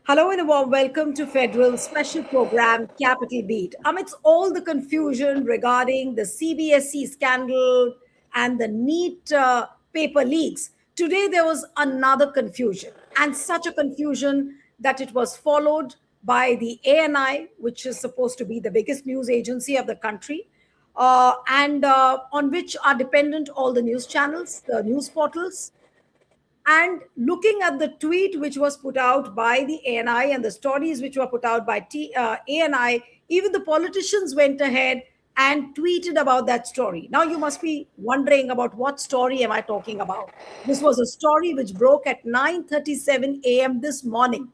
Hello and a warm welcome to Federal Special Program Capital Beat. Amidst all the confusion regarding the CBSE scandal and the NEET paper leaks, today there was another confusion, and such a confusion that it was followed by the ANI, which is supposed to be the biggest news agency of the country, and on which are dependent all the news channels, the news portals, and looking at the tweet which was put out by the ANI and the stories which were put out by ANI, even the politicians went ahead and tweeted about that story. Now you must be wondering about what story am I talking about. This was a story which broke at 9:37 a.m. this morning.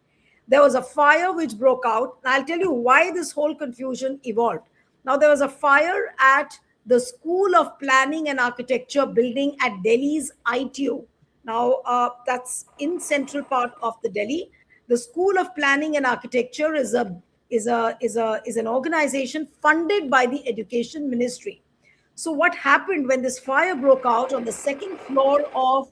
There was a fire which broke out. And I'll tell you why this whole confusion evolved. Now, there was a fire at the School of Planning and Architecture building at Delhi's ITO. Now, that's in central part of the Delhi. The School of Planning and Architecture is an organization funded by the Education Ministry. So, what happened when this fire broke out on the second floor of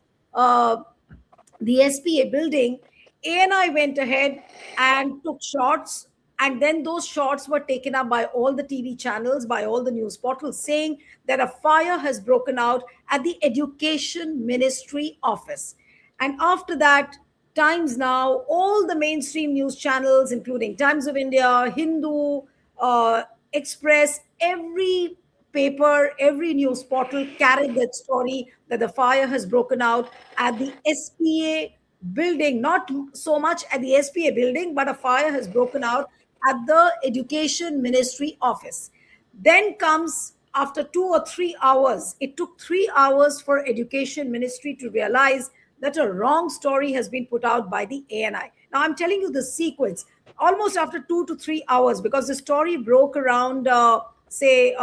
the SPA building? ANI went ahead and took shots, and then those shots were taken up by all the TV channels, by all the news portals, saying that a fire has broken out at the Education Ministry office. And after that, Times Now, all the mainstream news channels, including Times of India, Hindu, Express, every paper, every news portal carried that story that the fire has broken out at the SPA building, not so much at the SPA building, but a fire has broken out at the Education Ministry office. Then comes after 2 or 3 hours, it took 3 hours for Education Ministry to realize that a wrong story has been put out by the ANI. Now I'm telling you the sequence. Almost after 2 to 3 hours, because the story broke around say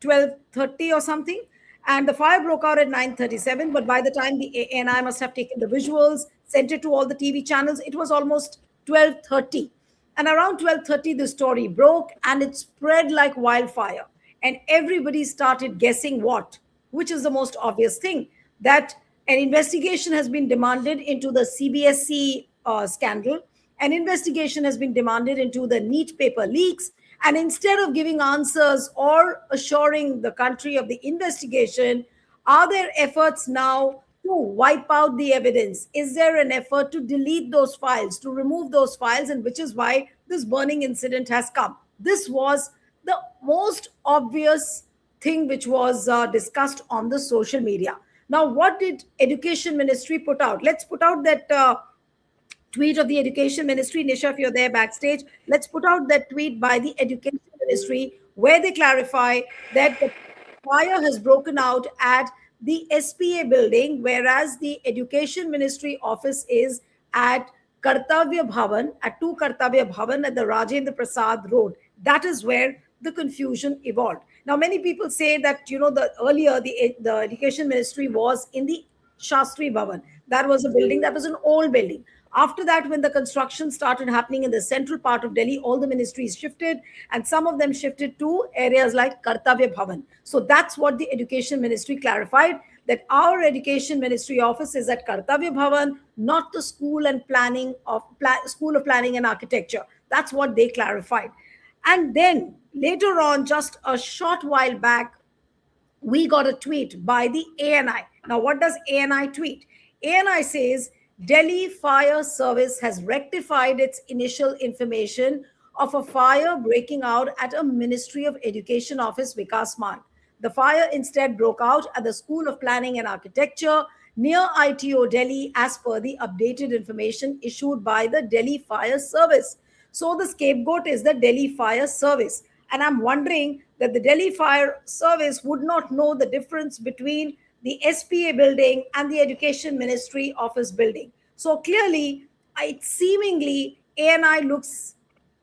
12:30 or something, and the fire broke out at 9:37. But by the time the ANI must have taken the visuals, sent it to all the TV channels, it was almost 12:30. And around 12:30, the story broke and it spread like wildfire. And everybody started guessing what, which is the most obvious thing, that an investigation has been demanded into the CBSE scandal. An investigation has been demanded into the NEET paper leaks. And instead of giving answers or assuring the country of the investigation, are there efforts now to wipe out the evidence? Is there an effort to delete those files, to remove those files? And which is why this burning incident has come. This was the most obvious thing which was discussed on the social media. Now, what did Education Ministry put out? Let's put out that tweet of the Education Ministry. Nisha, if you're there backstage, let's put out that tweet by the Education Ministry where they clarify that the fire has broken out at the SPA building, whereas the Education Ministry office is at Kartavya Bhavan, at 2 Kartavya Bhavan at the Rajendra Prasad Road. That is where the confusion evolved. Now, many people say that, the earlier the Education Ministry was in the Shastri Bhavan. That was a building, that was an old building. After that, when the construction started happening in the central part of Delhi, all the ministries shifted, and some of them shifted to areas like Kartavya Bhavan. So that's what the Education Ministry clarified, that our Education Ministry office is at Kartavya Bhavan, not the School of Planning and Architecture. That's what they clarified. And then later on, just a short while back, we got a tweet by the ANI. Now, what does ANI tweet? ANI says Delhi Fire Service has rectified its initial information of a fire breaking out at a Ministry of Education office, Vikas Marg. The fire instead broke out at the School of Planning and Architecture near ITO Delhi, as per the updated information issued by the Delhi Fire Service. So the scapegoat is the Delhi Fire Service. And I'm wondering that the Delhi Fire Service would not know the difference between the SPA building and the Education Ministry office building. So clearly, it seemingly ANI looks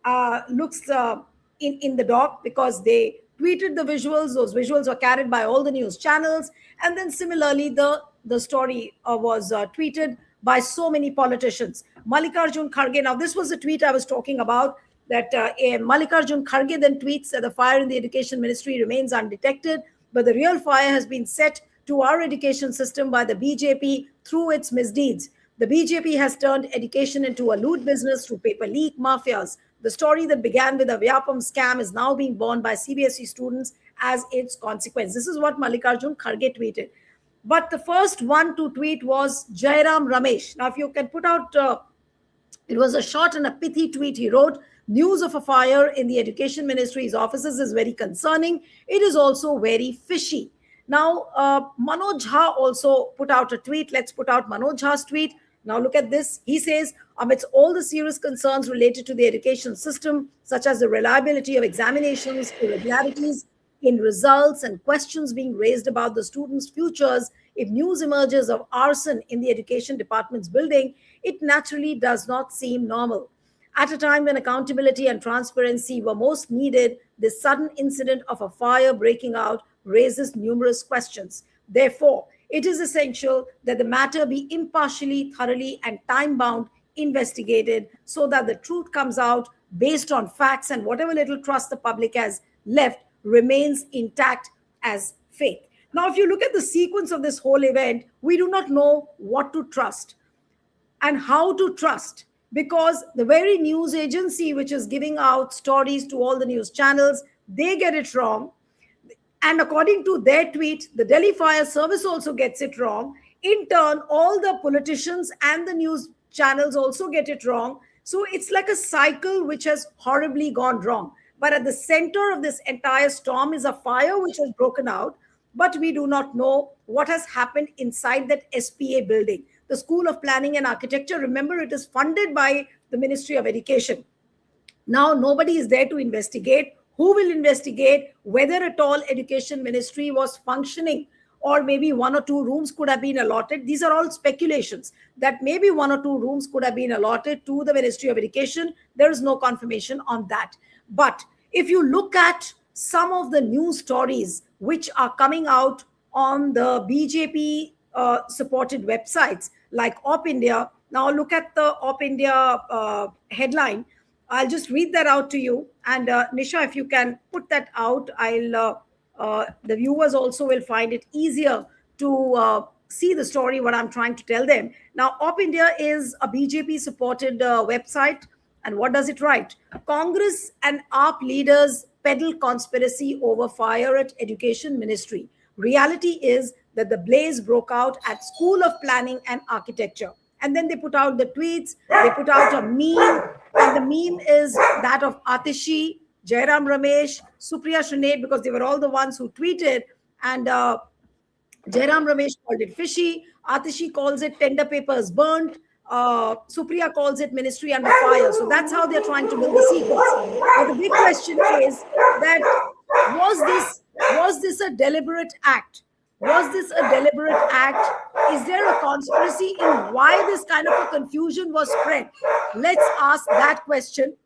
in the dock, because they tweeted the visuals. Those visuals were carried by all the news channels. And then similarly, the story was tweeted by so many politicians. Mallikarjun Kharge, now this was the tweet I was talking about, that Mallikarjun Kharge then tweets that the fire in the Education Ministry remains undetected, but the real fire has been set to our education system by the BJP through its misdeeds. The BJP has turned education into a loot business through paper leak mafias. The story that began with a Vyapam scam is now being borne by CBSE students as its consequence. This is what Mallikarjun Kharge tweeted. But the first one to tweet was Jairam Ramesh. Now, if you can put out it was a short and a pithy tweet he wrote. News of a fire in the Education Ministry's offices is very concerning. It is also very fishy. Now, Manoj Jha also put out a tweet. Let's put out Manoj Jha's tweet. Now, look at this. He says, amidst all the serious concerns related to the education system, such as the reliability of examinations, irregularities in results, and questions being raised about the students' futures, if news emerges of arson in the education department's building, it naturally does not seem normal. At a time when accountability and transparency were most needed, this sudden incident of a fire breaking out raises numerous questions. Therefore, it is essential that the matter be impartially, thoroughly, and time bound investigated so that the truth comes out based on facts and whatever little trust the public has left remains intact as faith. Now, if you look at the sequence of this whole event, we do not know what to trust and how to trust, because the very news agency which is giving out stories to all the news channels, they get it wrong. And according to their tweet, the Delhi Fire Service also gets it wrong. In turn, all the politicians and the news channels also get it wrong. So it's like a cycle which has horribly gone wrong. But at the center of this entire storm is a fire which has broken out, but we do not know what has happened inside that SPA building. The School of Planning and Architecture, remember, it is funded by the Ministry of Education. Now, nobody is there to investigate. Who will investigate whether at all Education Ministry was functioning, or maybe one or two rooms could have been allotted? These are all speculations that maybe one or two rooms could have been allotted to the Ministry of Education. There is no confirmation on that. But if you look at some of the news stories which are coming out on the BJP supported websites like Op India. Now look at the Op India headline. I'll just read that out to you. And Nisha, if you can put that out, the viewers also will find it easier to see the story, what I'm trying to tell them. Now, Op India is a BJP supported website. And what does it write? Congress and AAP leaders peddle conspiracy over fire at Education Ministry. Reality is that the blaze broke out at School of Planning and Architecture. And then they put out the tweets, they put out a meme, and the meme is that of Atishi, Jairam Ramesh, Supriya Srinath, because they were all the ones who tweeted. And Jairam Ramesh called it fishy, Atishi calls it tender papers burnt, Supriya calls it ministry under fire. So that's how they're trying to build the sequence. But the big question is that was this a deliberate act? Was this a deliberate act? Is there a conspiracy in why this kind of a confusion was spread? Let's ask that question.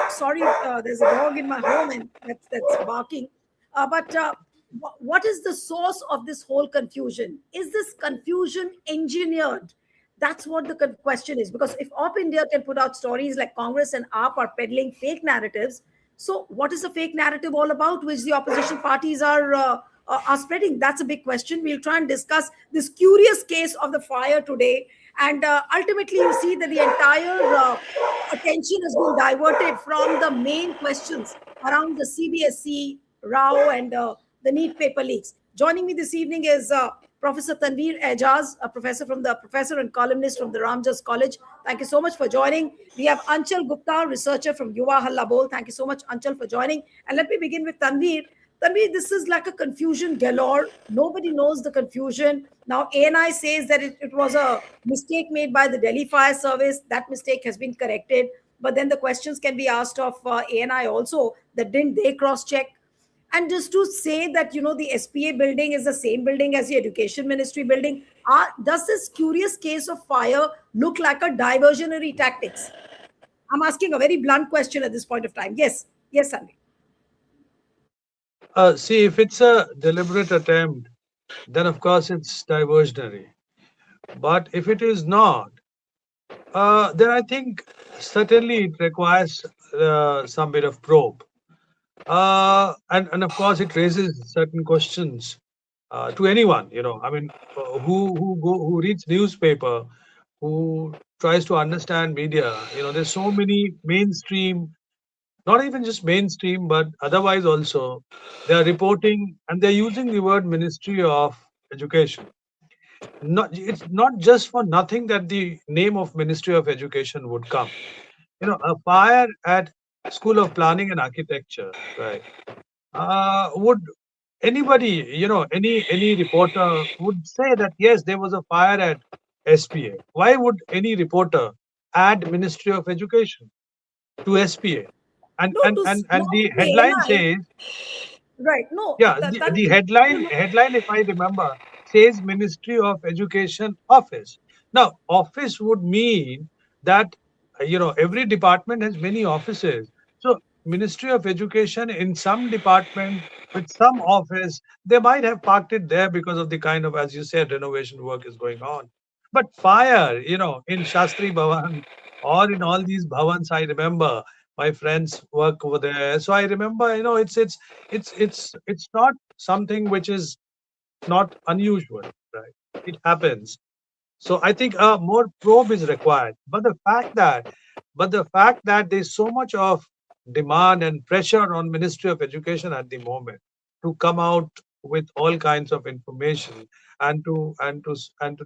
Sorry, there's a dog in my home and that's barking. But what is the source of this whole confusion? Is this confusion engineered? That's what the question is. Because if Op India can put out stories like Congress and AAP are peddling fake narratives, so what is the fake narrative all about, which the opposition parties are spreading? That's a big question. We'll try and discuss this curious case of the fire today. And ultimately, you see that the entire attention has been diverted from the main questions around the CBSE row and the NEET paper leaks. Joining me this evening is Professor Tanveer Aijaz, a professor and columnist from the Ramjas College. Thank you so much for joining. We have Anchal Gupta, researcher from Yuva Halla Bol. Thank you so much, Anchal, for joining. And let me begin with Tanveer. Tanveer, this is like a confusion galore. Nobody knows the confusion. Now, ANI says that it was a mistake made by the Delhi Fire Service. That mistake has been corrected. But then the questions can be asked of ANI also, that didn't they cross-check? And just to say that, the SPA building is the same building as the Education Ministry building, does this curious case of fire look like a diversionary tactics? I'm asking a very blunt question at this point of time. Yes, Sandeep. See, if it's a deliberate attempt, then of course it's diversionary. But if it is not, then I think certainly it requires some bit of probe. And of course it raises certain questions to anyone, who reads newspaper, who tries to understand media, there's so many mainstream, not even just mainstream, but otherwise also, they are reporting and they're using the word Ministry of Education. It's not just for nothing that the name of Ministry of Education would come. A fire at School of Planning and Architecture, right? Would anybody, any reporter would say that yes, there was a fire at SPA. Why would any reporter add Ministry of Education to SPA? And No, and to and no and the to headline ANI. says, Right. No, yeah, that the is headline, if I remember, says Ministry of Education Office. Now, office would mean that every department has many offices. So, Ministry of Education in some department with some office, they might have parked it there because of the kind of, as you said, renovation work is going on. But fire, in Shastri Bhavan or in all these bhavans, I remember my friends work over there. So I remember, it's not something which is not unusual, right? It happens. So I think more probe is required. But the fact that there's so much of demand and pressure on Ministry of Education at the moment to come out with all kinds of information and to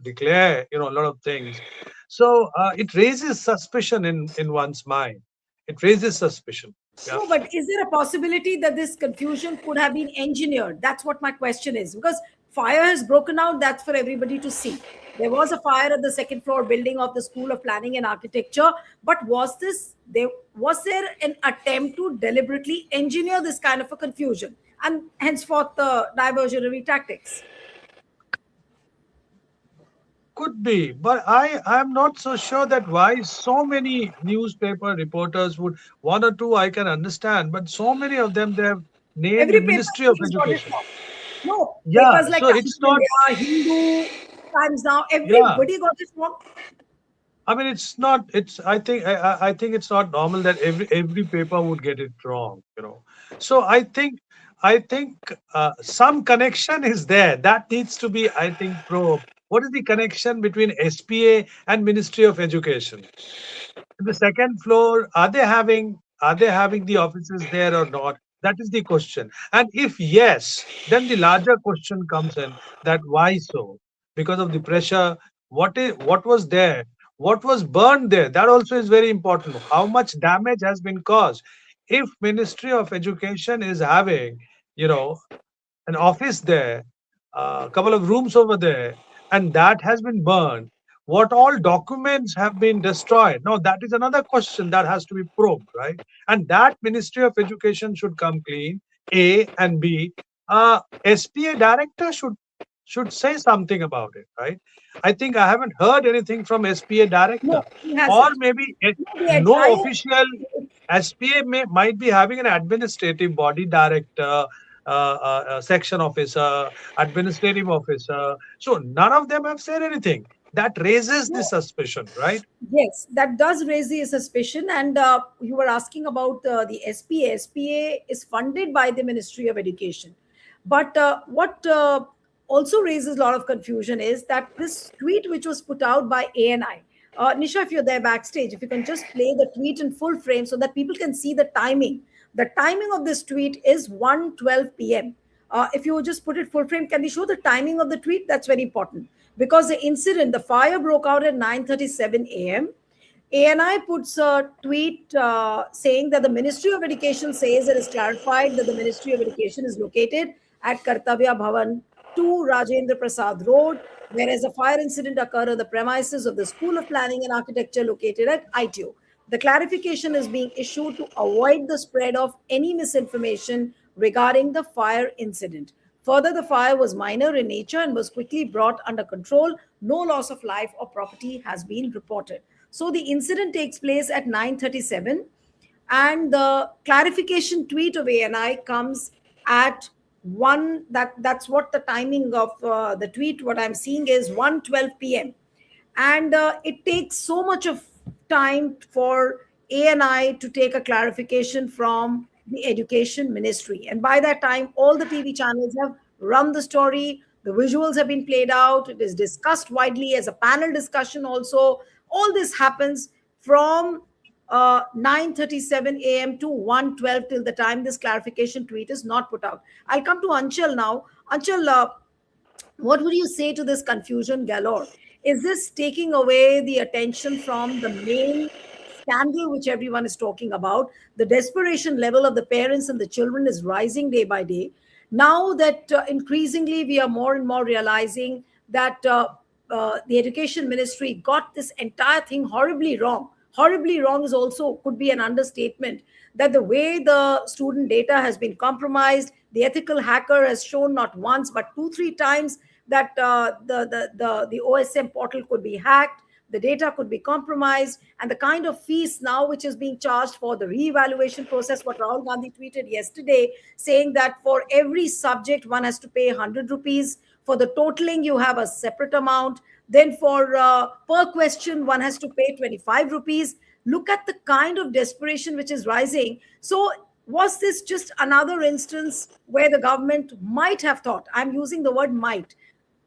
declare a lot of things. So it raises suspicion in one's mind. It raises suspicion. Yeah. no, but is there a possibility that this confusion could have been engineered? That's what my question is. Because fire has broken out, that's for everybody to see. There was a fire at the second floor building of the School of Planning and Architecture, but was there an attempt to deliberately engineer this kind of a confusion and henceforth the diversionary tactics? Could be, but I'm not so sure that why so many newspaper reporters would, one or two I can understand, but so many of them they have named Every paper Ministry of has got it Education. wrong. No, Yeah, papers like so Times it's of not. India, Hindu, Times Now, Yeah, everybody got it wrong. I mean it's not. It's I think it's not normal that every paper would get it wrong. So I think some connection is there that needs to be, I think, probed. What is the connection between SPA and Ministry of Education? The second floor, are they having the offices there or not? That is the question. And if yes, then the larger question comes in, that why so? Because of the pressure. What was there? What was burned there? That also is very important. How much damage has been caused? If Ministry of Education is having, you know an office there, a couple of rooms over there, and that has been burned. What all documents have been destroyed? Now, that is another question that has to be probed, right? And that Ministry of Education should come clean, A, and B. SPA director should say something about it, right? I think I haven't heard anything from SPA director, No, he or hasn't. maybe No, the no entire official. SPA might be having an administrative body director, section officer, administrative officer. So none of them have said anything. That raises the no, suspicion, right? yes, that does raise the suspicion. And you were asking about the SPA. SPA is funded by the Ministry of Education. But what also raises a lot of confusion is that this tweet, which was put out by ANI, Nisha, if you're there backstage, if you can just play the tweet in full frame so that people can see the timing. The timing of this tweet is 1:12 p.m. If you would just put it full frame, can you show the timing of the tweet? That's very important because the fire broke out at 9:37 a.m. ANI puts a tweet saying that the Ministry of Education says it is clarified that the Ministry of Education is located at Kartavya Bhavan 2 Rajendra Prasad Road, whereas a fire incident occurred on the premises of the School of Planning and Architecture located at ITO. The clarification is being issued to avoid the spread of any misinformation regarding the fire incident. Further, the fire was minor in nature and was quickly brought under control. No loss of life or property has been reported. So the incident takes place at 9:37, and the clarification tweet of ANI comes at one. That's what the timing of the tweet. What I'm seeing is 1:12 p.m. And it takes so much of time for ANI to take a clarification from the education ministry, and by that time all the TV channels have run the story, The visuals have been played out. It is discussed widely as a panel discussion also. All this happens from 9:37 a.m. to 1:12 till the time this clarification tweet is not put out. I'll come to Anchal now. Anchal, what would you say to this confusion galore? Is this taking away the attention from the main scandal which everyone is talking about? The desperation level of the parents and the children is rising day by day. Now that increasingly we are more and more realizing that the education ministry got this entire thing horribly wrong. Horribly wrong is also could be an understatement. That the way the student data has been compromised, the ethical hacker has shown not once but two, three times that the OSM portal could be hacked, the data could be compromised, and the kind of fees now which is being charged for the re-evaluation process. What Rahul Gandhi tweeted yesterday, saying that for every subject one has to pay 100 rupees. For the totaling, you have a separate amount. Then for per question, one has to pay 25 rupees. Look at the kind of desperation which is rising. So was this just another instance where the government might have thought, I'm using the word might,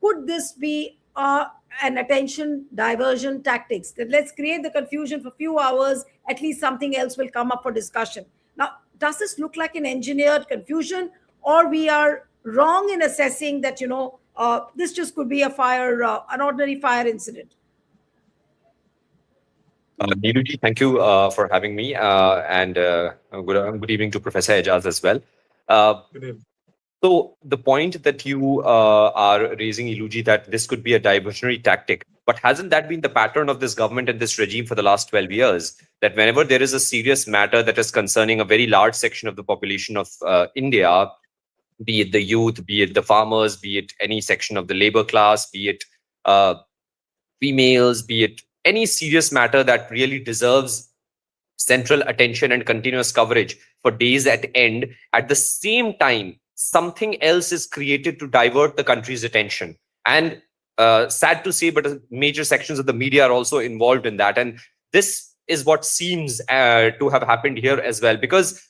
could this be an attention diversion tactics, that let's create the confusion for a few hours, at least something else will come up for discussion? Now, does this look like an engineered confusion, or we are wrong in assessing that, this just could be a fire, an ordinary fire incident? Neeluji, thank you for having me, and good evening to Professor Ejaz as well. Good evening. So the point that you are raising, Iluji, that this could be a diversionary tactic, but hasn't that been the pattern of this government and this regime for the last 12 years? That whenever there is a serious matter that is concerning a very large section of the population of India, be it the youth, be it the farmers, be it any section of the labor class, be it females, be it any serious matter that really deserves central attention and continuous coverage for days at end, at the same time, something else is created to divert the country's attention. And sad to say, but major sections of the media are also involved in that. And this is what seems to have happened here as well, because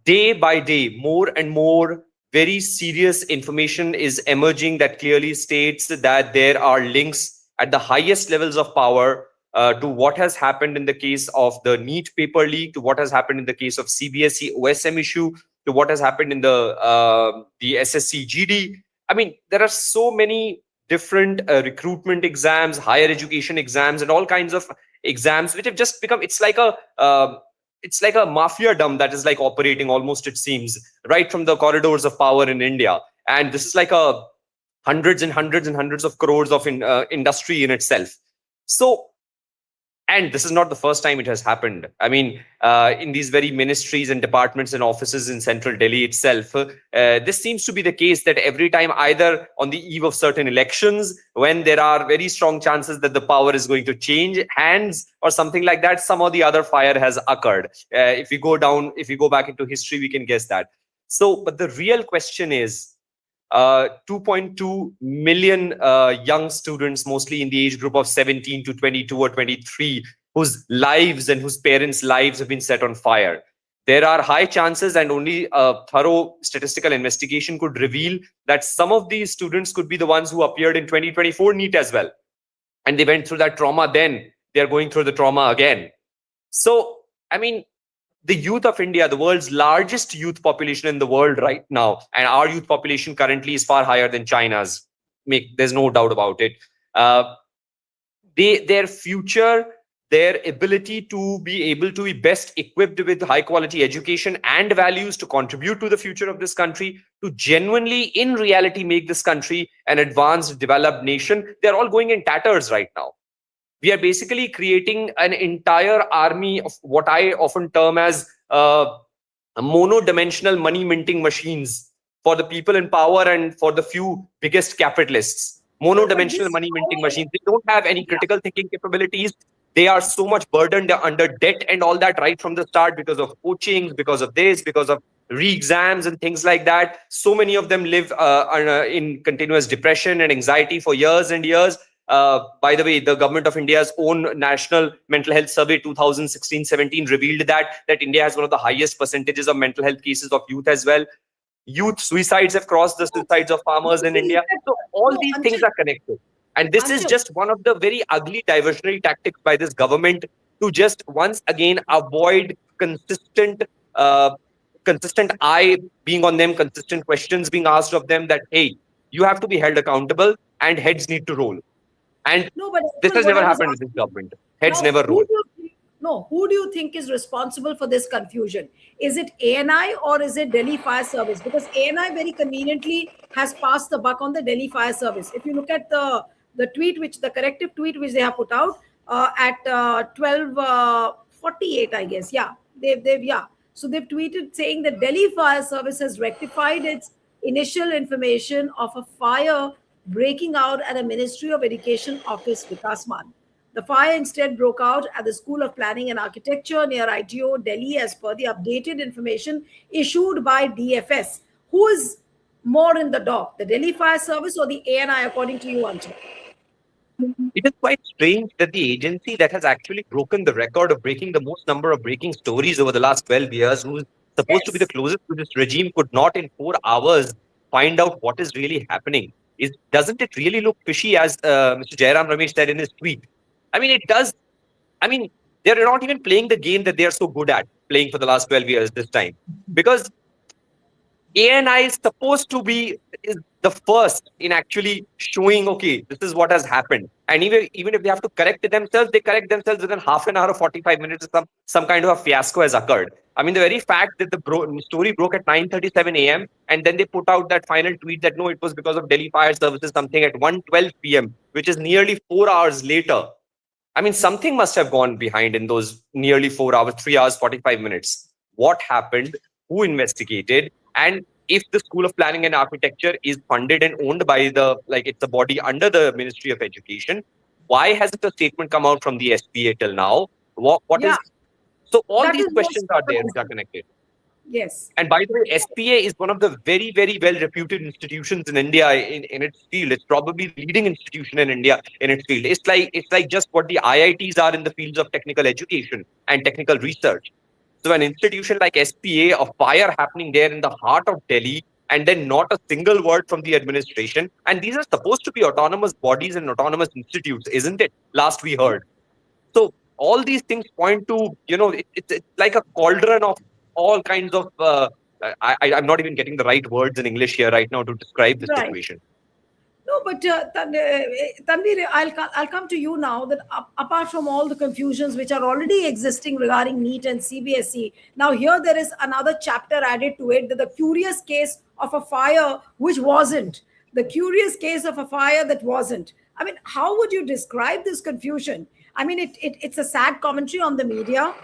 day by day, more and more very serious information is emerging that clearly states that there are links at the highest levels of power to what has happened in the case of the NEET paper leak, to what has happened in the case of CBSE OSM issue, to what has happened in the SSC GD. I mean, there are so many different recruitment exams, higher education exams, and all kinds of exams which have just become, it's like a mafia dump that is like operating almost, it seems, right from the corridors of power in India. And this is like a hundreds and hundreds and hundreds of crores of industry in itself. So, and this is not the first time it has happened. I mean, in these very ministries and departments and offices in central Delhi itself, this seems to be the case that every time, either on the eve of certain elections, when there are very strong chances that the power is going to change hands or something like that, some or the other fire has occurred. If we go back into history, we can guess that. So, but the real question is, 2.2 million young students, mostly in the age group of 17 to 22 or 23, whose lives and whose parents' lives have been set on fire. There are high chances, and only a thorough statistical investigation could reveal that some of these students could be the ones who appeared in 2024 NEET as well. And they went through that trauma then. They are going through the trauma again. So, I mean, the youth of India, the world's largest youth population in the world right now, and our youth population currently is far higher than China's. There's no doubt about it. Their future, their ability to be able to be best equipped with high quality education and values to contribute to the future of this country, to genuinely, in reality, make this country an advanced, developed nation, they're all going in tatters right now. We are basically creating an entire army of what I often term as mono-dimensional money minting machines for the people in power and for the few biggest capitalists. Mono-dimensional money minting machines. They don't have any critical thinking capabilities. They are so much burdened under debt and all that right from the start because of coaching, because of this, because of re-exams and things like that. So many of them live in continuous depression and anxiety for years and years. By the way, the government of India's own National Mental Health Survey 2016-17 revealed that India has one of the highest percentages of mental health cases of youth as well. Youth suicides have crossed the No, suicides of farmers in Anshul, you India. said, So all no, these things Anshul, are connected. And this is Anshul, just one of the very ugly diversionary tactics by this government to just once again avoid uh, consistent eye being on them, consistent questions being asked of them that, hey, you have to be held accountable and heads need to roll. And no, but this Anshul, has what I never was happened with this asking, government. Heads now, never roll. who do you think is responsible for this confusion? Is it ANI or is it Delhi Fire Service? Because ANI very conveniently has passed the buck on the Delhi Fire Service. If you look at the tweet, which the corrective tweet which they have put out at 12:48, I guess. Yeah, they've yeah. So they've tweeted saying that Delhi Fire Service has rectified its initial information of a fire breaking out at a Ministry of Education office, Vikasman. The fire instead broke out at the School of Planning and Architecture near ITO, Delhi, as per the updated information issued by DFS. Who is more in the dock, the Delhi Fire Service or the ANI, according to you, Anshul? It is quite strange that the agency that has actually broken the record of breaking the most number of breaking stories over the last 12 years, who's supposed to be the Yes. closest to this regime, could not in 4 hours find out what is really happening. Doesn't it really look fishy, as Mr. Jairam Ramesh said in his tweet? I mean, it does. I mean, they're not even playing the game that they are so good at playing for the last 12 years this time. Because ANI is supposed to be is the first in actually showing, okay, this is what has happened. And even if they have to correct it themselves, they correct themselves within half an hour or 45 minutes. Some kind of a fiasco has occurred. I mean, the very fact that the story broke at 9:37 a.m. and then they put out that final tweet that no, it was because of Delhi Fire Services something at 1:12 p.m., which is nearly 4 hours later. I mean, something must have gone behind in those nearly 4 hours, 3 hours, 45 minutes. What happened? Who investigated? And if the School of Planning and Architecture is funded and owned by like it's a body under the Ministry of Education, why hasn't a statement come out from the SPA till now? What Yeah, is so all that these is more questions are there which are surprising. connected. Yes. And by the way, SPA is one of the very, very well reputed institutions in India in its field. It's probably the leading institution in India in its field. It's like just what the IITs are in the fields of technical education and technical research. So an institution like SPA, a fire happening there in the heart of Delhi, and then not a single word from the administration. And these are supposed to be autonomous bodies and autonomous institutes, isn't it? Last we heard. So all these things point to, it's like a cauldron of all kinds of. I'm not even getting the right words in English here right now to describe this Right. situation. No, but Tanvir, I'll come to you now. That apart from all the confusions which are already existing regarding NEET and CBSE, now here there is another chapter added to it. That the curious case of a fire which wasn't, the curious case of a fire that wasn't. I mean, how would you describe this confusion? I mean, it's a sad commentary on the media,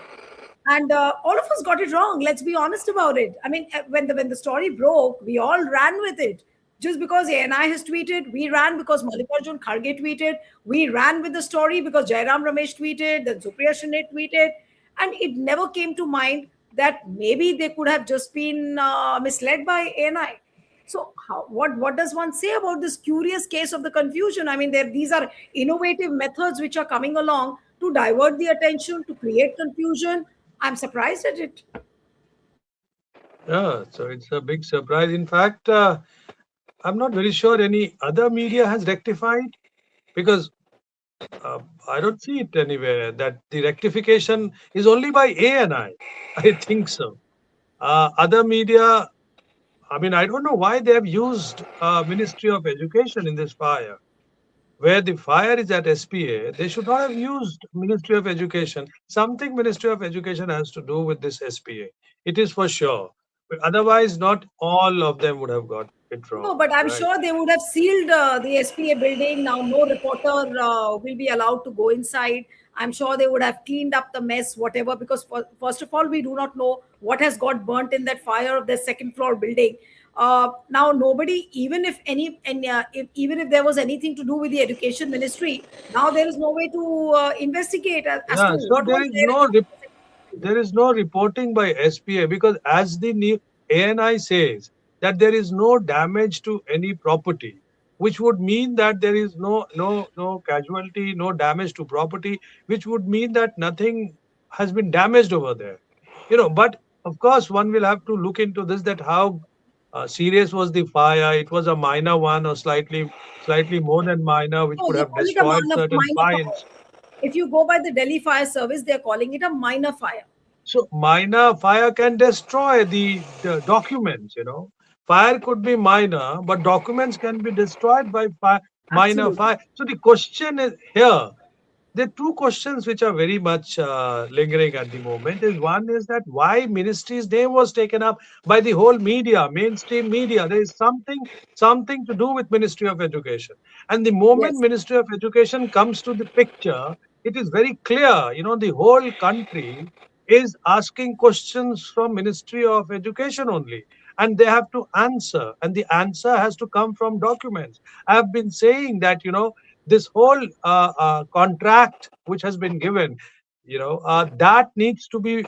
and all of us got it wrong. Let's be honest about it. I mean, when the story broke, we all ran with it. Just because ANI has tweeted, we ran because Mallikarjun Kharge tweeted, we ran with the story because Jairam Ramesh tweeted, then Supriya Shinde tweeted, and it never came to mind that maybe they could have just been misled by ANI. So, what does one say about this curious case of the confusion? I mean, these are innovative methods which are coming along to divert the attention, to create confusion. I'm surprised at it. Yeah, so it's a big surprise. In fact, I'm not very sure any other media has rectified because I don't see it anywhere that the rectification is only by ANI. I think so. Other media, I mean, I don't know why they have used Ministry of Education in this fire. Where the fire is at SPA, they should not have used Ministry of Education. Something Ministry of Education has to do with this SPA. It is for sure. But otherwise, not all of them would have got it No, wrong, but I'm right? sure they would have sealed the SPA building. Now, no reporter will be allowed to go inside. I'm sure they would have cleaned up the mess, whatever, because first of all, we do not know what has got burnt in that fire of the second floor building. Now, nobody, even if even if there was anything to do with the education ministry, now there is no way to investigate as to Yeah, so what was there in the there is no reporting by SPA because as the new ANI says that there is no damage to any property, which would mean that there is no casualty, no damage to property, which would mean that nothing has been damaged over there. But of course one will have to look into this that how serious was the fire. It was a minor one, or slightly more than minor, which Oh, could they have call it a destroyed certain minor fire. finds. If you go by the Delhi Fire Service, they're calling it a minor fire. So minor fire can destroy the documents. Fire could be minor, but documents can be destroyed by minor Absolutely. fire. So the question is here, there are two questions which are very much lingering at the moment. Is one is that why ministry's name was taken up by the whole media, mainstream media. There is something to do with Ministry of Education, and the moment Yes. Ministry of Education comes to the picture, it is very clear. The whole country is asking questions from Ministry of Education only, and they have to answer, and the answer has to come from documents. I have been saying that this whole contract which has been given, that needs to be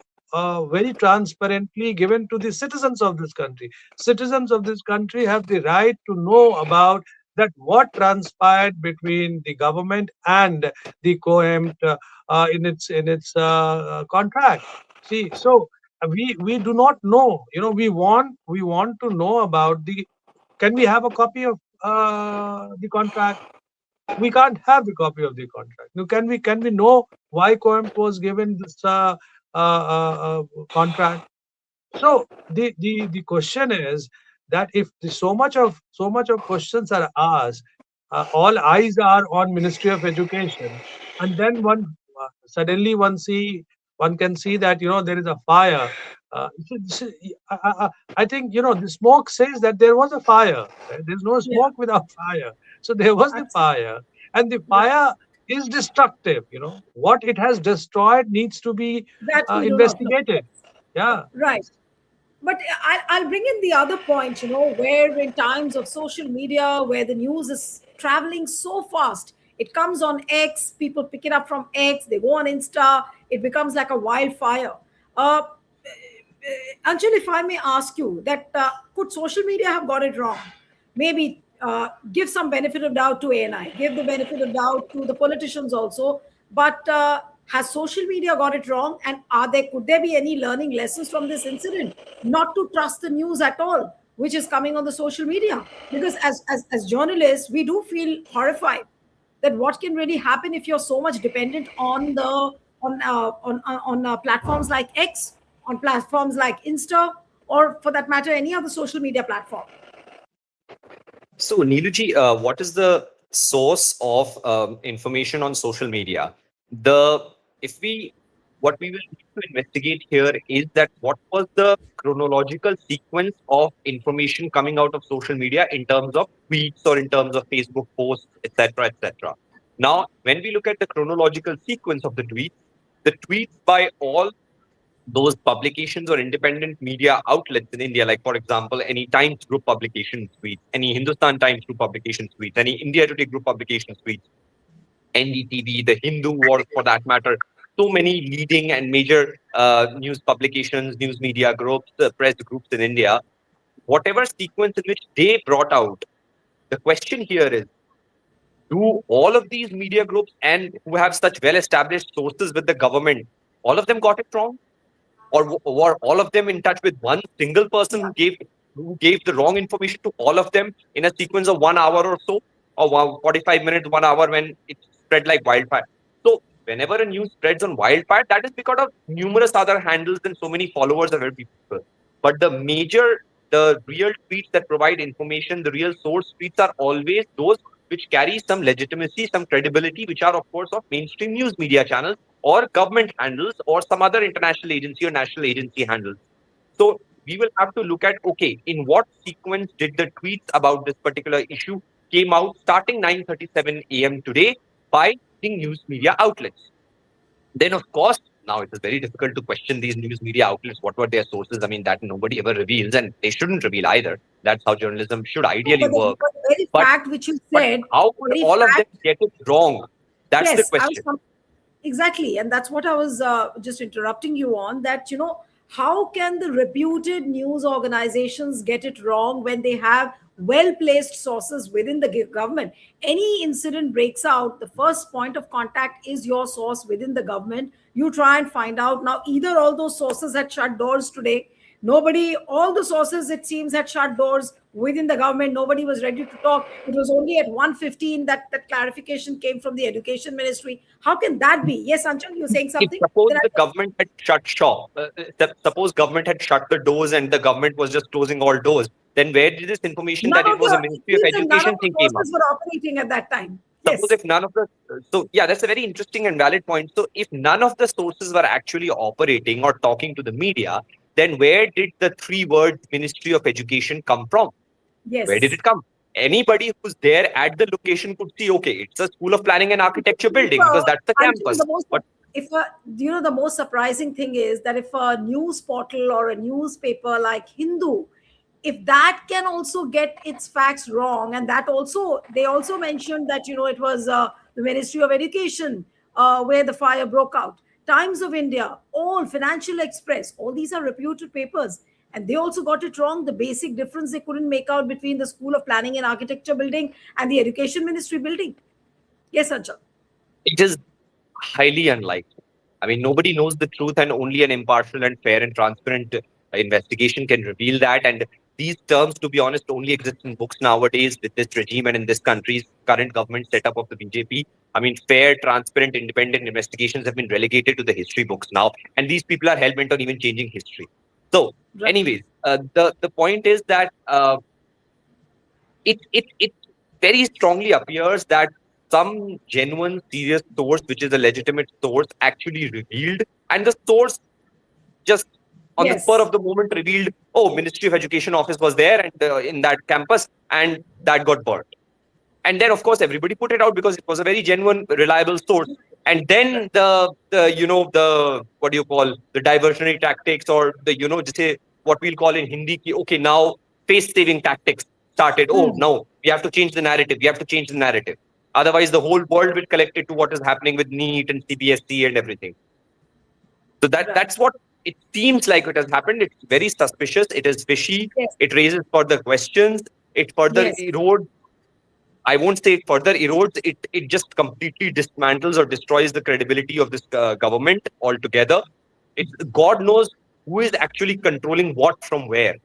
very transparently given to the citizens of this country. Citizens of this country have the right to know about that what transpired between the government and the COEMT in its contract. See, so we do not know. We want to know about the. Can we have a copy of the contract? We can't have the copy of the contract. Now, can we know why Coimp was given this contract? So the question is that if so much of questions are asked, all eyes are on Ministry of Education, and then suddenly one can see that there is a fire. I think the smoke says that there was a fire. Right? There's no Yeah. smoke without fire. So there was the Absolutely. fire, and the Right. fire is destructive. What it has destroyed needs to be That we do not know. investigated. Yeah. Right. But I'll bring in the other point, where in times of social media, where the news is traveling so fast, it comes on X, people pick it up from X, they go on Insta, it becomes like a wildfire. Anjali, if I may ask you that, could social media have got it wrong? Maybe give some benefit of doubt to ANI, give the benefit of doubt to the politicians also. But has social media got it wrong? And could there be any learning lessons from this incident? Not to trust the news at all, which is coming on the social media, because as journalists, we do feel horrified that what can really happen if you're so much dependent on the on platforms like X, on platforms like Insta, or for that matter, any other social media platform. So, Neeluji, what is the source of information on social media? The if we What we will need to investigate here is that what was the chronological sequence of information coming out of social media in terms of tweets or in terms of Facebook posts, etc., etc. Now, when we look at the chronological sequence of the tweets by all those publications or independent media outlets in India, like for example, any Times Group publication tweets, any Hindustan Times Group publication tweets, any India Today Group publication tweets, NDTV, the Hindu war for that matter, so many leading and major news publications, news media groups, press groups in India, whatever sequence in which they brought out, the question here is, do all of these media groups and who have such well established sources with the government, all of them got it wrong? Or were all of them in touch with one single person who gave the wrong information to all of them in a sequence of 1 hour or so, or 45 minutes, 1 hour, when it spread like wildfire? So whenever a news spreads on wildfire, that is because of numerous other handles and so many followers of every people. But the real tweets that provide information, the real source tweets are always those which carry some legitimacy, some credibility, which are of course of mainstream news media channels or government handles or some other international agency or national agency handles. So we will have to look at, okay, in what sequence did the tweets about this particular issue came out starting 9:37 a.m. today by the news media outlets. Then, of course, now it is very difficult to question these news media outlets. What were their sources? I mean, that nobody ever reveals, and they shouldn't reveal either. That's how journalism should No, ideally but work. the very But fact which you but said, how the could very all of them fact, get it wrong? That's the yes, question. exactly, and that's what I was just interrupting you on. That how can the reputed news organizations get it wrong when they have well placed sources within the government? Any incident breaks out, the first point of contact is your source within the government. You try and find out. Now, either all those sources had shut doors today, Nobody, all the sources it seems had shut doors within the government. Nobody was ready to talk. It was only at 1:15 that that clarification came from the education ministry. How can that be? Yes, Anchal, you're saying If something? suppose Then the I, government had shut shop, suppose government had shut the doors and the government was just closing all doors, then where did this information none that it of was a the, it Ministry of seems that none of Education the thing came up? sources were operating at that time. Suppose Yes. if none of the so yeah, that's a very interesting and valid point. So if none of the sources were actually operating or talking to the media, then where did the three words Ministry of Education come from? Where did Yes. it come? Anybody who's there at the location could see, okay, it's a School of Planning and Architecture If, building because that's the Anshul, campus. the most, But if the most surprising thing is that if a news portal or a newspaper like Hindu, if that can also get its facts wrong, and that also they also mentioned that it was the Ministry of Education where the fire broke out. Times of India, all Financial Express, all these are reputed papers, and they also got it wrong. The basic difference they couldn't make out between the School of Planning and Architecture building and the Education Ministry building. Yes, Anchal. it is highly unlikely. I mean, nobody knows the truth, and only an impartial and fair and transparent investigation can reveal that. And these terms, to be honest, only exist in books nowadays with this regime and in this country's current government setup of the BJP. I mean, fair, transparent, independent investigations have been relegated to the history books now, and these people are hell bent on even changing history. So, Right. anyways, the point is that it very strongly appears that some genuine serious source, which is a legitimate source, actually revealed, and the source just on the spur Yes, of the moment revealed, oh, Ministry of Education office was there and in that campus, and that got burnt. And then of course everybody put it out because it was a very genuine reliable source. And then the what do you call, the diversionary tactics, or the just say what we'll call in Hindi ki, okay, now face saving tactics started. Oh mm, no, we have to change the narrative, we have to change the narrative, otherwise the whole world will collect it to what is happening with NEET and CBSE and everything. So right. that's what it seems like it has happened. It's very suspicious, it is fishy, Yes, it raises further questions, it further yes, erodes, I won't say it further erodes, it just completely dismantles or destroys the credibility of this government altogether. God knows who is actually controlling what from where.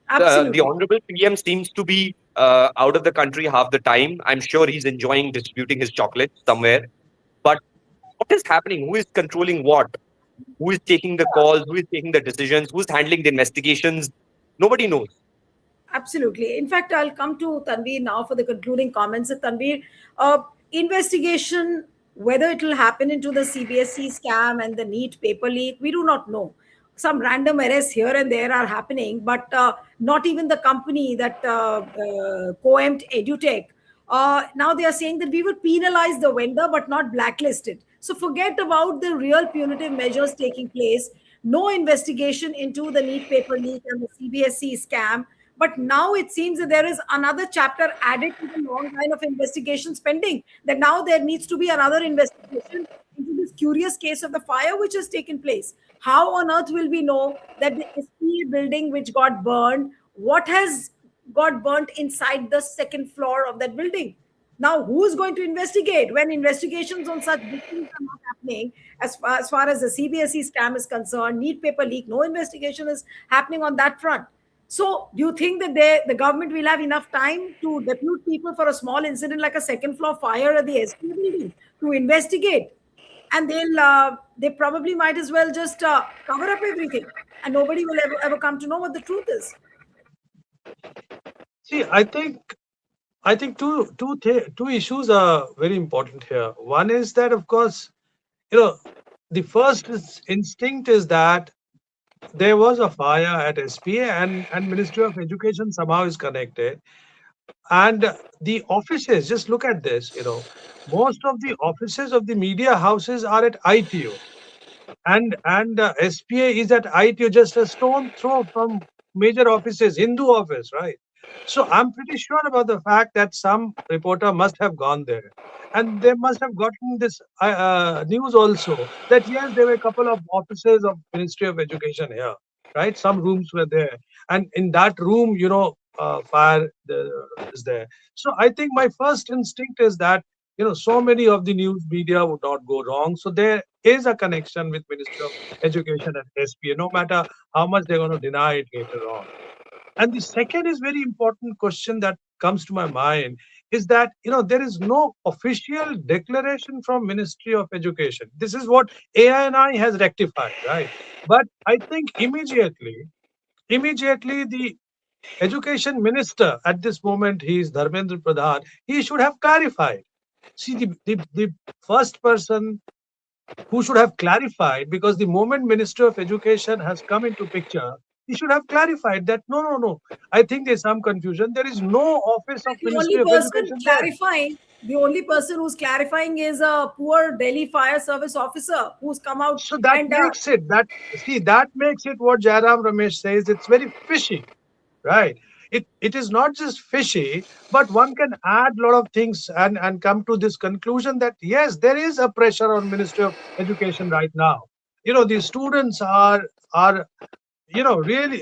The absolutely. Honorable PM seems to be out of the country half the time. I'm sure he's enjoying distributing his chocolates somewhere. But what is happening? Who is controlling what? Who is taking the calls? Who is taking the decisions? Who's handling the investigations? Nobody knows. Absolutely. In fact, I'll come to Tanveer now for the concluding comments. Tanveer, investigation, whether it will happen into the CBSE scam and the NEET paper leak, we do not know. Some random arrests here and there are happening, but not even the company that co-empt EduTech. Now they are saying that we would penalize the vendor but not blacklist it. So forget about the real punitive measures taking place. No investigation into the NEET paper leak and the CBSE scam. But now it seems that there is another chapter added to the long line of investigations pending. That now there needs to be another investigation into this curious case of the fire which has taken place. How on earth will we know that the SPA building which got burned, what has got burnt inside the second floor of that building? Now, who is going to investigate when investigations on such big things are not happening? As far as the CBSE scam is concerned, NEET paper leak, no investigation is happening on that front. So, do you think that the government will have enough time to depute people for a small incident like a second floor fire at the SPA building to investigate? And they probably might as well just cover up everything, and nobody will ever come to know what the truth is. See, I think two issues are very important here. One is that, of course, you know, the first instinct is that there was a fire at SPA, and Ministry of Education somehow is connected. And the offices, just look at this, most of the offices of the media houses are at ITO, and SPA is at ITO, just a stone throw from major offices, Hindu office, right? So I'm pretty sure about the fact that some reporter must have gone there, and they must have gotten this news also that yes, there were a couple of offices of Ministry of Education here, right? Some rooms were there, and in that room, fire is there. So I think my first instinct is that so many of the news media would not go wrong. So there is a connection with Ministry of Education and SPA, no matter how much they're going to deny it later on. And the second is very important question that comes to my mind is that there is no official declaration from Ministry of Education. This is what AINI has rectified, right? But I think immediately the education minister at this moment, he is Dharmendra Pradhan, he should have clarified. See, the first person who should have clarified, because the moment Minister of Education has come into picture, he should have clarified that no. I think there's some confusion. There is no office of The only Ministry of person Education there. clarifying, the only person who's clarifying is a poor Delhi fire service officer who's come out So that and makes it that makes it what Jairam Ramesh says. It's very fishy, right? It is not just fishy, but one can add a lot of things and come to this conclusion that yes, there is a pressure on Ministry of Education right now. The students are really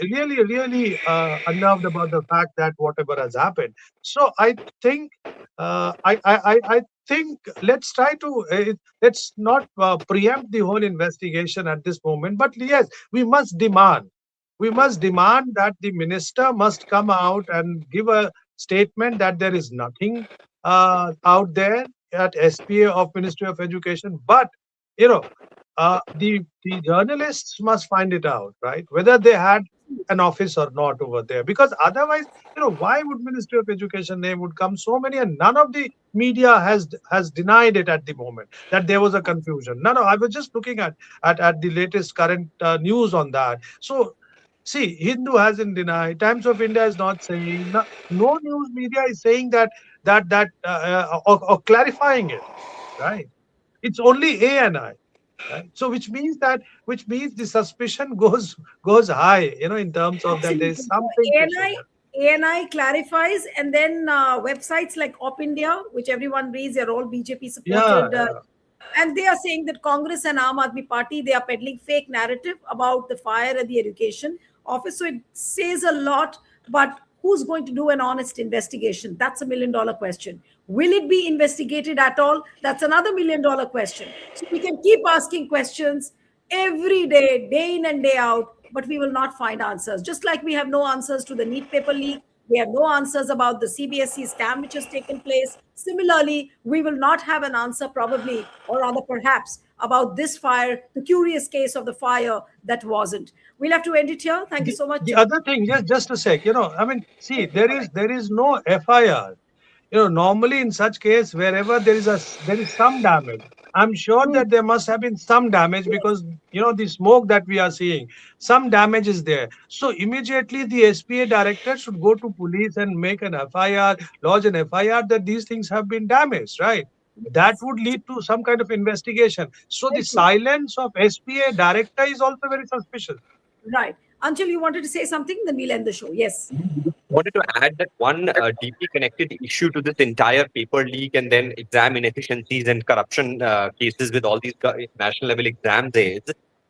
unnerved about the fact that whatever has happened. So I think, I think let's try to let's not preempt the whole investigation at this moment. But yes, we must demand that the minister must come out and give a statement that there is nothing out there at SPA of Ministry of Education. But you know, the journalists must find it out, right? Whether they had an office or not over there, because otherwise, why would Ministry of Education name would come so many, and none of the media has denied it at the moment that there was a confusion. No, I was just looking at the latest current news on that. So see, Hindu hasn't denied. Times of India is not saying. No news media is saying or clarifying it, right? It's only A and I, right? So which means the suspicion goes high, in terms of that there's absolutely. So something fishy ANI, here. ANI clarifies, and then websites like Op India, which everyone reads, they're all BJP Yeah, supported. yeah. And they are saying that Congress and Aam Aadmi Party, they are peddling fake narrative about the fire at the education office. So it says a lot, but who's going to do an honest investigation? That's $1 million question. Will it be investigated at all? That's another $1 million question. So we can keep asking questions every day, day in and day out, but we will not find answers. Just like we have no answers to the NEET paper leak, we have no answers about the CBSE scam which has taken place. Similarly, we will not have an answer, probably, or rather perhaps, about this fire, the curious case of the fire that wasn't. We'll have to end it here. Thank you the so much. the other thing, just a sec, I mean, see, there is no FIR. Normally in such case, wherever there is some damage, I'm sure Hmm. that there must have been some damage, Yes. because the smoke that we are seeing, some damage is there. So immediately the SPA director should go to police and make an FIR, lodge an FIR that these things have been damaged, right? That would lead to some kind of investigation. So the Very true. silence of SPA director is also very suspicious. Right. Anshul, you wanted to say something? Then we'll end the show. Yes. Wanted to add that one deeply connected issue to this entire paper leak and then exam inefficiencies and corruption cases with all these national level exams is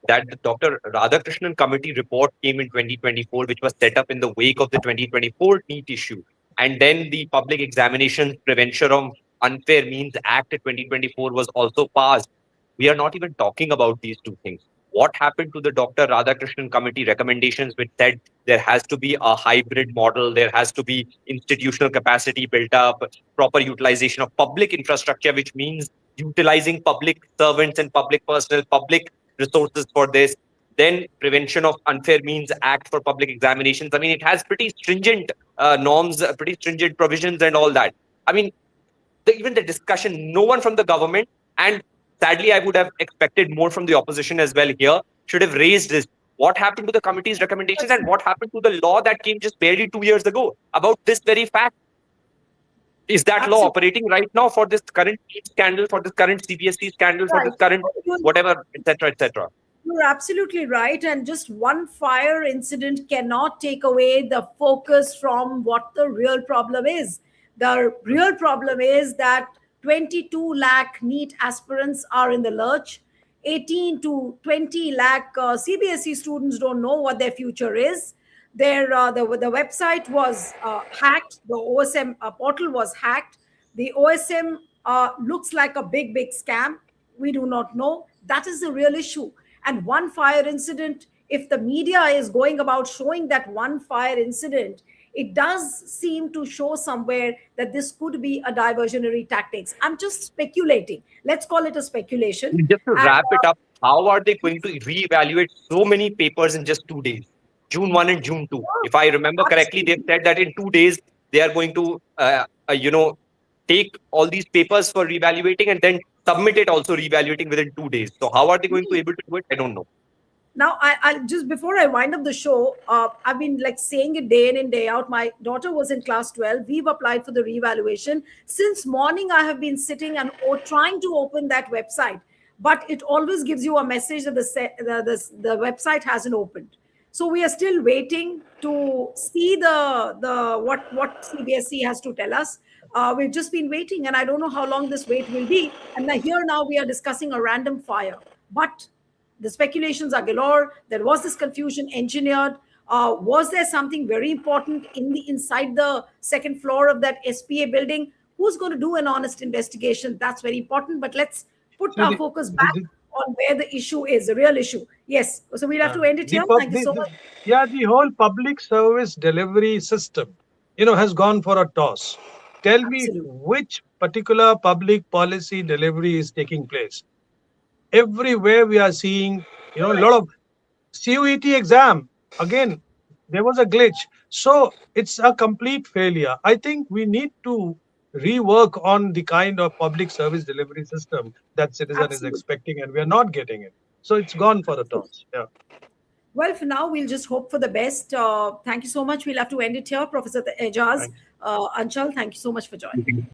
that the Dr. Radhakrishnan committee report came in 2024, which was set up in the wake of the 2024 NEET issue. And then the Public Examinations Prevention of Unfair Means Act 2024 was also passed. We are not even talking about these two things. What happened to the Dr. Radhakrishnan committee recommendations, which said there has to be a hybrid model, there has to be institutional capacity built up, proper utilization of public infrastructure, which means utilizing public servants and public personnel, public resources for this. Then Prevention of Unfair Means Act for public examinations. I mean, it has pretty stringent norms, pretty stringent provisions and all that. I mean, even the discussion, no one from the government, and sadly, I would have expected more from the opposition as well here, should have raised this. What happened to the committee's recommendations and what happened to the law that came just barely 2 years ago about this very fact? Is that law Absolutely operating right now for this current scandal, for this current CBSE scandal, for right. this current whatever, etc., etc.? You're absolutely right. And just one fire incident cannot take away the focus from what the real problem is. The real problem is that 22 lakh NEET aspirants are in the lurch. 18 to 20 lakh CBSE students don't know what their future is. The website was hacked, the OSM portal was hacked. The OSM looks like a big, big scam. We do not know. That is the real issue. And one fire incident, if the media is going about showing that one fire incident, it does seem to show somewhere that this could be a diversionary tactics. I'm just speculating. Let's call it a speculation. Just to And wrap it up, how are they going to reevaluate so many papers in just 2 days? June 1 and June 2. If I remember correctly, they've absolutely. said that in 2 days they are going to, take all these papers for reevaluating and then submit it also reevaluating within 2 days. So how are they going to able to do it? I don't know. Now I just before I wind up the show, I've been like saying it day in and day out. My daughter was in class 12. We've applied for the revaluation since morning. I have been sitting and trying to open that website, but it always gives you a message that the website hasn't opened. So we are still waiting to see the what CBSE has to tell us. We've just been waiting, and I don't know how long this wait will be. And now we are discussing a random fire, but the speculations are galore. There was this confusion engineered. Was there something very important inside the second floor of that SPA building? Who's going to do an honest investigation? That's very important. But let's put See, our focus back on where the issue is, the real issue. Yes. So we'll have to end it the, here. pub, Thank you so much. yeah, the whole public service delivery system, has gone for a toss. Tell me Absolutely. which particular public policy delivery is taking place. Everywhere we are seeing, a lot of CUET exam. Again, there was a glitch. So it's a complete failure. I think we need to rework on the kind of public service delivery system that citizen is Absolutely. expecting, and we are not getting it. So it's gone for a toss. Yeah. Well, for now, we'll just hope for the best. Thank you so much. We'll have to end it here. Professor Ejaz, Thank you. Anchal, thank you so much for joining.